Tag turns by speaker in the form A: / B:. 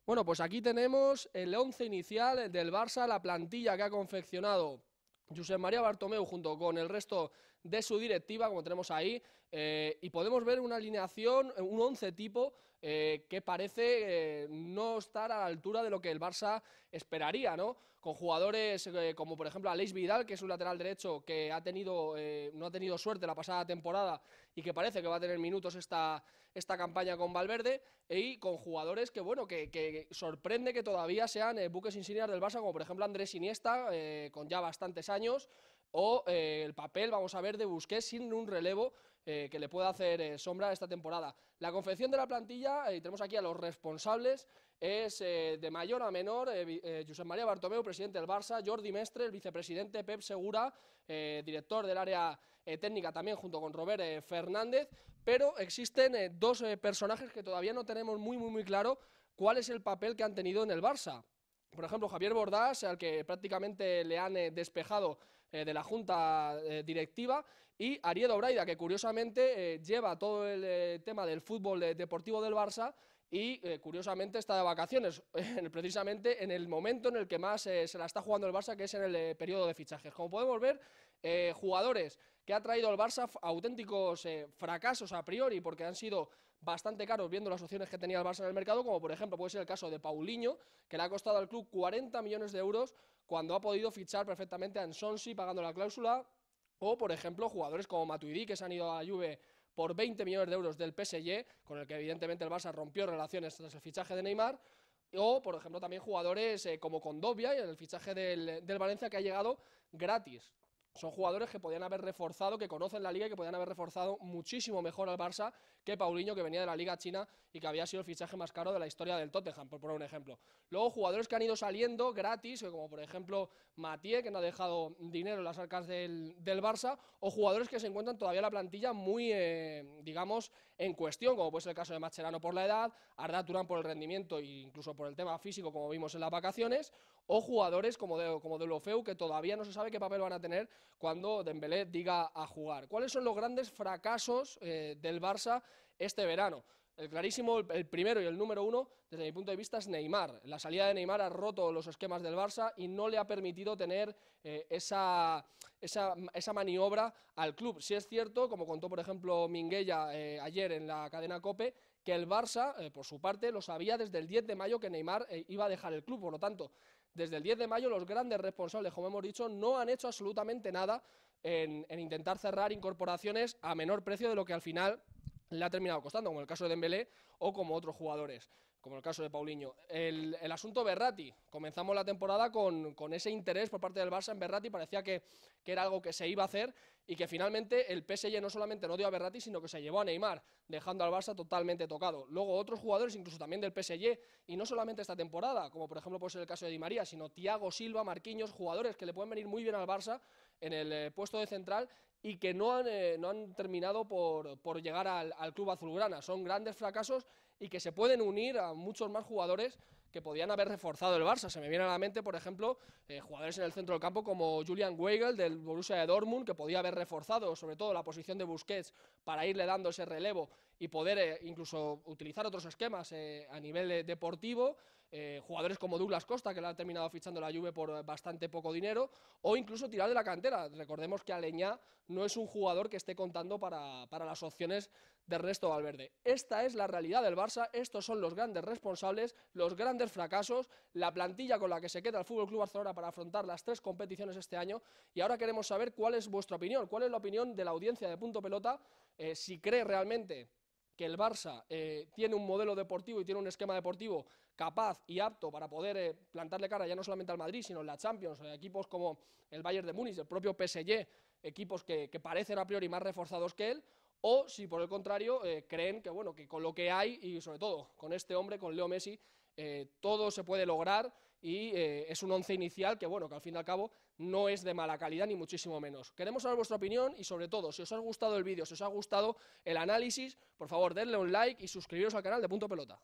A: Bueno, pues aquí tenemos el 11 inicial del Barça, la plantilla que ha confeccionado Josep María Bartomeu junto con el resto de su directiva, como tenemos ahí, y podemos ver una alineación, un 11 tipo que parece no estar a la altura de lo que el Barça esperaría, ¿no? Con jugadores como por ejemplo Aleix Vidal, que es un lateral derecho que no ha tenido suerte la pasada temporada y que parece que va a tener minutos esta campaña con Valverde, y con jugadores que, bueno, que sorprende que todavía sean buques insignias del Barça, como por ejemplo Andrés Iniesta, con ya bastantes años, o el papel, vamos a ver, de Busquets sin un relevo que le pueda hacer sombra esta temporada. La confección de la plantilla, tenemos aquí a los responsables, es de mayor a menor, Josep María Bartomeu, presidente del Barça, Jordi Mestre, el vicepresidente, Pep Segura, director del área técnica también, junto con Robert Fernández, pero existen dos personajes que todavía no tenemos muy claro cuál es el papel que han tenido en el Barça. Por ejemplo, Javier Bordás, al que prácticamente le han despejado de la junta directiva, y Ariedo Braida, que curiosamente lleva todo el tema del fútbol deportivo del Barça y curiosamente está de vacaciones, precisamente en el momento en el que más se la está jugando el Barça, que es en el periodo de fichajes. Como podemos ver, jugadores que ha traído el Barça auténticos fracasos a priori, porque han sido bastante caros viendo las opciones que tenía el Barça en el mercado, como por ejemplo puede ser el caso de Paulinho, que le ha costado al club 40 millones de euros cuando ha podido fichar perfectamente a Nsonsi pagando la cláusula, o por ejemplo jugadores como Matuidi, que se han ido a la Juve por 20 millones de euros del PSG, con el que evidentemente el Barça rompió relaciones tras el fichaje de Neymar, o por ejemplo también jugadores como Condovia y el fichaje del Valencia, que ha llegado gratis. Son jugadores que podían haber reforzado, que conocen la liga y que podían haber reforzado muchísimo mejor al Barça que Paulinho, que venía de la Liga China y que había sido el fichaje más caro de la historia del Tottenham, por poner un ejemplo. Luego, jugadores que han ido saliendo gratis, como por ejemplo Mathieu, que no ha dejado dinero en las arcas del Barça, o jugadores que se encuentran todavía en la plantilla muy, digamos, en cuestión, como puede ser el caso de Mascherano por la edad, Arda Turán por el rendimiento e incluso por el tema físico, como vimos en las vacaciones, o jugadores como Deulofeu, que todavía no se sabe qué papel van a tener cuando Dembélé diga a jugar. ¿Cuáles son los grandes fracasos del Barça este verano? El clarísimo, el primero y el número uno, desde mi punto de vista, es Neymar. La salida de Neymar ha roto los esquemas del Barça y no le ha permitido tener esa maniobra al club. Sí es cierto, como contó por ejemplo Minguella ayer en la cadena COPE, que el Barça, por su parte, lo sabía desde el 10 de mayo que Neymar iba a dejar el club. Por lo tanto, desde el 10 de mayo los grandes responsables, como hemos dicho, no han hecho absolutamente nada en intentar cerrar incorporaciones a menor precio de lo que al final le ha terminado costando, como el caso de Dembélé o como otros jugadores, como el caso de Paulinho. El asunto Berratti, comenzamos la temporada con ese interés por parte del Barça en Berratti, parecía que era algo que se iba a hacer y que finalmente el PSG no solamente no dio a Berratti, sino que se llevó a Neymar, dejando al Barça totalmente tocado. Luego otros jugadores, incluso también del PSG, y no solamente esta temporada, como por ejemplo puede ser el caso de Di María, sino Thiago Silva, Marquinhos, jugadores que le pueden venir muy bien al Barça en el puesto de central y que no han terminado por llegar al club azulgrana. Son grandes fracasos y que se pueden unir a muchos más jugadores que podían haber reforzado el Barça. Se me viene a la mente, por ejemplo, jugadores en el centro del campo como Julian Weigl del Borussia de Dortmund, que podía haber reforzado sobre todo la posición de Busquets para irle dando ese relevo y poder incluso utilizar otros esquemas a nivel deportivo. Jugadores como Douglas Costa, que le ha terminado fichando la Juve por bastante poco dinero, o incluso tirar de la cantera. Recordemos que Aleñá no es un jugador que esté contando para las opciones de Ernesto Valverde. Esta es la realidad del Barça, estos son los grandes responsables, los grandes fracasos, la plantilla con la que se queda el FC Barcelona para afrontar las 3 competiciones este año, y ahora queremos saber cuál es vuestra opinión, cuál es la opinión de la audiencia de Punto Pelota, si cree realmente que el Barça tiene un modelo deportivo y tiene un esquema deportivo capaz y apto para poder plantarle cara ya no solamente al Madrid, sino en la Champions, equipos como el Bayern de Múnich, el propio PSG, equipos que parecen a priori más reforzados que él, o si por el contrario creen que, bueno, que con lo que hay y sobre todo con este hombre, con Leo Messi, todo se puede lograr y es un once inicial que, bueno, que al fin y al cabo no es de mala calidad ni muchísimo menos. Queremos saber vuestra opinión y sobre todo, si os ha gustado el vídeo, si os ha gustado el análisis, por favor denle un like y suscribiros al canal de Punto Pelota.